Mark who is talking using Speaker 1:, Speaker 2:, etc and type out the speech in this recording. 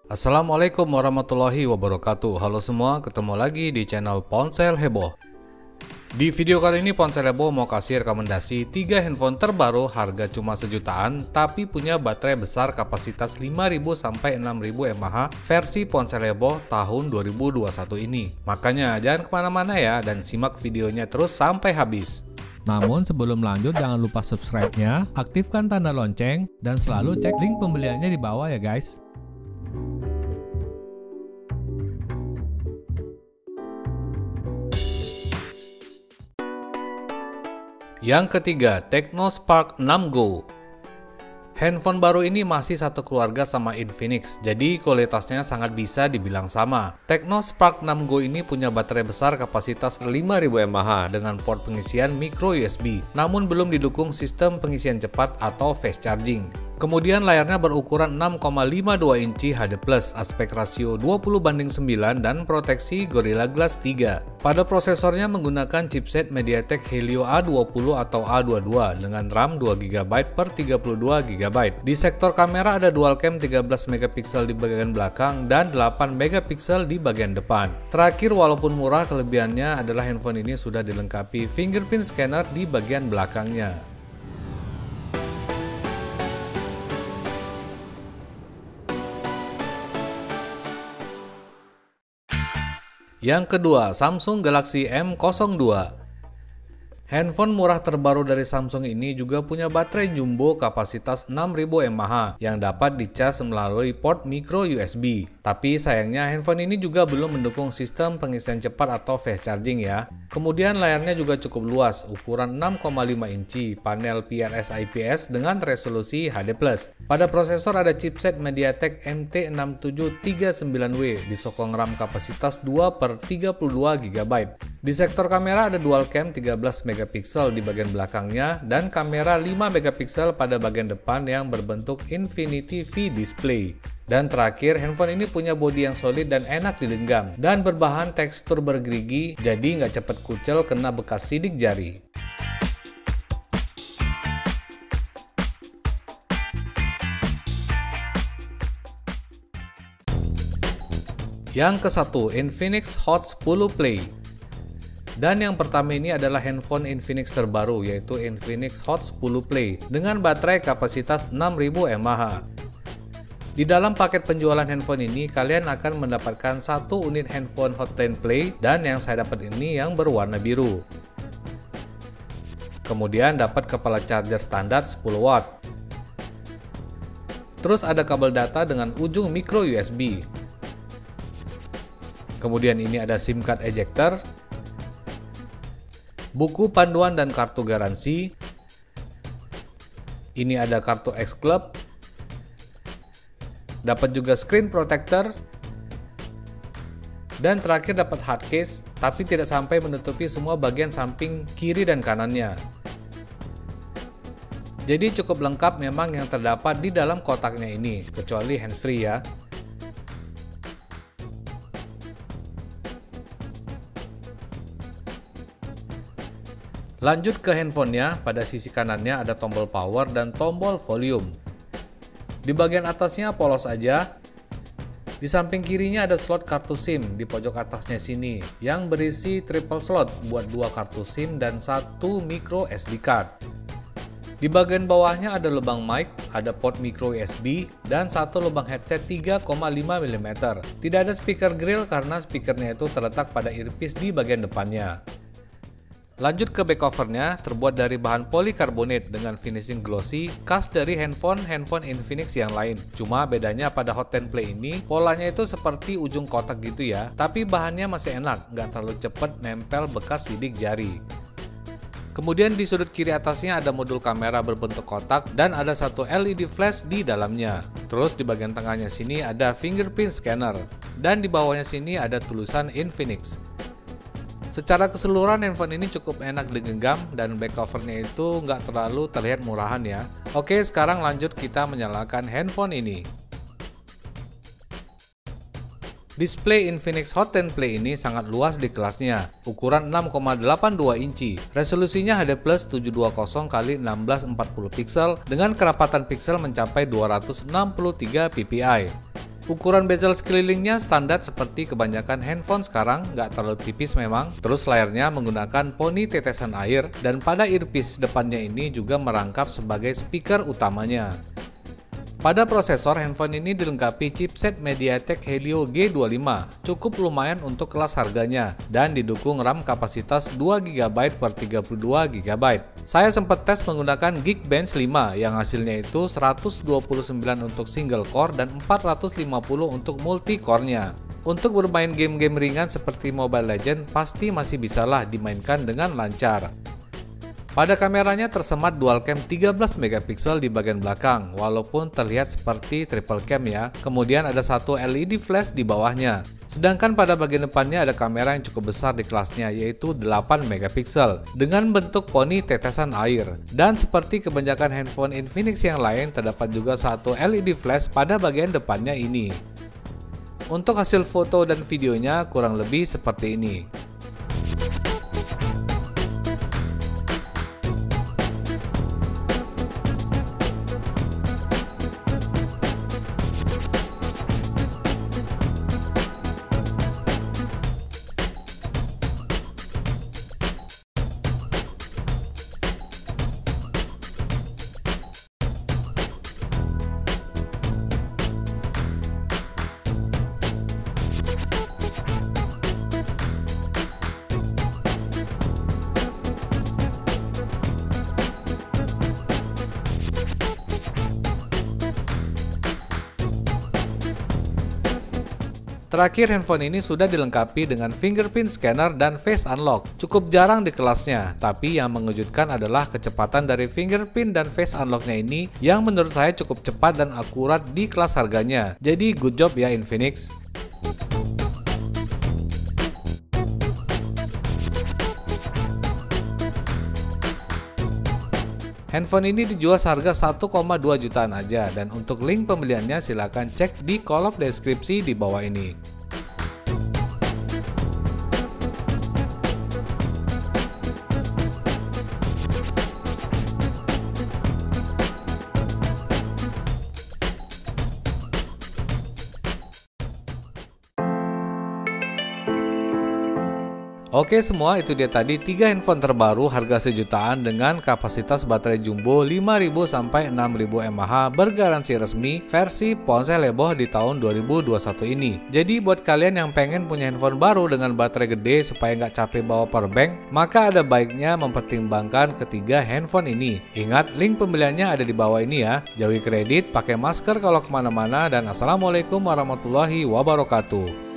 Speaker 1: Assalamualaikum warahmatullahi wabarakatuh. Halo semua, ketemu lagi di channel Ponsel Heboh. Di video kali ini Ponsel Heboh mau kasih rekomendasi 3 handphone terbaru harga cuma sejutaan tapi punya baterai besar kapasitas 5000 sampai 6000 mAh versi Ponsel Heboh tahun 2021 ini. Makanya jangan kemana-mana ya dan simak videonya terus sampai habis.
Speaker 2: Namun sebelum lanjut jangan lupa subscribe-nya, aktifkan tanda lonceng, dan selalu cek link pembeliannya di bawah ya guys.
Speaker 1: Yang ketiga, Tecno Spark 6 Go. Handphone baru ini masih satu keluarga sama Infinix, jadi kualitasnya sangat bisa dibilang sama. Tecno Spark 6 Go ini punya baterai besar kapasitas 5000 mAh dengan port pengisian micro USB, namun belum didukung sistem pengisian cepat atau fast charging. Kemudian layarnya berukuran 6,52 inci HD+, aspek rasio 20:9 dan proteksi Gorilla Glass 3. Pada prosesornya menggunakan chipset MediaTek Helio A20 atau A22 dengan RAM 2GB per 32GB. Di sektor kamera ada dual cam 13MP di bagian belakang dan 8MP di bagian depan. Terakhir, walaupun murah, kelebihannya adalah handphone ini sudah dilengkapi fingerprint scanner di bagian belakangnya. Yang kedua, Samsung Galaxy M02. Handphone murah terbaru dari Samsung ini juga punya baterai jumbo kapasitas 6000 mAh yang dapat dicas melalui port micro USB. Tapi sayangnya handphone ini juga belum mendukung sistem pengisian cepat atau fast charging ya. Kemudian layarnya juga cukup luas, ukuran 6,5 inci, panel PLS IPS dengan resolusi HD+. Pada prosesor ada chipset MediaTek MT6739W, disokong RAM kapasitas 2/32GB. Di sektor kamera ada dual cam 13MP di bagian belakangnya dan kamera 5MP pada bagian depan yang berbentuk Infinity V display. Dan terakhir, handphone ini punya bodi yang solid dan enak digenggam dan berbahan tekstur bergerigi, jadi nggak cepet kucel kena bekas sidik jari. Yang ke-1, Infinix Hot 10 Play. Dan yang pertama ini adalah handphone Infinix terbaru, yaitu Infinix Hot 10 Play dengan baterai kapasitas 6000 mAh. Di dalam paket penjualan handphone ini, kalian akan mendapatkan satu unit handphone Hot 10 Play dan yang saya dapat ini yang berwarna biru. Kemudian dapat kepala charger standar 10 watt. Terus ada kabel data dengan ujung micro USB. Kemudian ini ada SIM card ejector, buku panduan dan kartu garansi. Ini ada kartu X Club. Dapat juga screen protector. Dan terakhir dapat hard case, tapi tidak sampai menutupi semua bagian samping kiri dan kanannya. Jadi cukup lengkap memang yang terdapat di dalam kotaknya ini, kecuali handsfree ya. Lanjut ke handphonenya, pada sisi kanannya ada tombol power dan tombol volume. Di bagian atasnya polos aja. Di samping kirinya ada slot kartu SIM di pojok atasnya sini yang berisi triple slot buat 2 kartu SIM dan 1 micro SD card. Di bagian bawahnya ada lubang mic, ada port micro USB, dan 1 lubang headset 3,5 mm. Tidak ada speaker grill karena speakernya itu terletak pada earpiece di bagian depannya. Lanjut ke back covernya, terbuat dari bahan polikarbonat dengan finishing glossy, khas dari handphone Infinix yang lain. Cuma bedanya pada Hot 10 Play ini, polanya itu seperti ujung kotak gitu ya, tapi bahannya masih enak, nggak terlalu cepet nempel bekas sidik jari. Kemudian di sudut kiri atasnya ada modul kamera berbentuk kotak dan ada satu LED flash di dalamnya. Terus di bagian tengahnya sini ada fingerprint scanner dan di bawahnya sini ada tulisan Infinix. Secara keseluruhan handphone ini cukup enak digenggam dan back covernya itu nggak terlalu terlihat murahan ya. Oke, sekarang lanjut kita menyalakan handphone ini. Display Infinix Hot 10 Play ini sangat luas di kelasnya, ukuran 6,82 inci, resolusinya HD+ 720x1640 pixel dengan kerapatan pixel mencapai 263 ppi. Ukuran bezel sekelilingnya standar seperti kebanyakan handphone sekarang, nggak terlalu tipis memang. Terus layarnya menggunakan poni tetesan air, dan pada earpiece depannya ini juga merangkap sebagai speaker utamanya. Pada prosesor, handphone ini dilengkapi chipset MediaTek Helio G25, cukup lumayan untuk kelas harganya, dan didukung RAM kapasitas 2GB per 32GB. Saya sempat tes menggunakan Geekbench 5 yang hasilnya itu 129 untuk single core dan 450 untuk multi core-nya. Untuk bermain game-game ringan seperti Mobile Legends pasti masih bisalah dimainkan dengan lancar. Pada kameranya tersemat dual cam 13 megapiksel di bagian belakang, walaupun terlihat seperti triple cam ya. Kemudian ada satu LED flash di bawahnya. Sedangkan pada bagian depannya ada kamera yang cukup besar di kelasnya, yaitu 8 megapiksel dengan bentuk poni tetesan air. Dan seperti kebanyakan handphone Infinix yang lain, terdapat juga satu LED flash pada bagian depannya ini. Untuk hasil foto dan videonya kurang lebih seperti ini. Terakhir, handphone ini sudah dilengkapi dengan fingerprint scanner dan face unlock. Cukup jarang di kelasnya, tapi yang mengejutkan adalah kecepatan dari fingerprint dan face unlocknya ini yang menurut saya cukup cepat dan akurat di kelas harganya. Jadi good job ya Infinix. Handphone ini dijual seharga 1,2 jutaan aja, dan untuk link pembeliannya silahkan cek di kolom deskripsi di bawah ini. Oke semua, itu dia tadi 3 handphone terbaru harga sejutaan dengan kapasitas baterai jumbo 5000 sampai 6000 mAh bergaransi resmi versi ponsel heboh di tahun 2021 ini. Jadi buat kalian yang pengen punya handphone baru dengan baterai gede supaya nggak capek bawa powerbank, maka ada baiknya mempertimbangkan ketiga handphone ini. Ingat, link pembeliannya ada di bawah ini ya. Jauhi kredit, pakai masker kalau kemana-mana, dan assalamualaikum warahmatullahi wabarakatuh.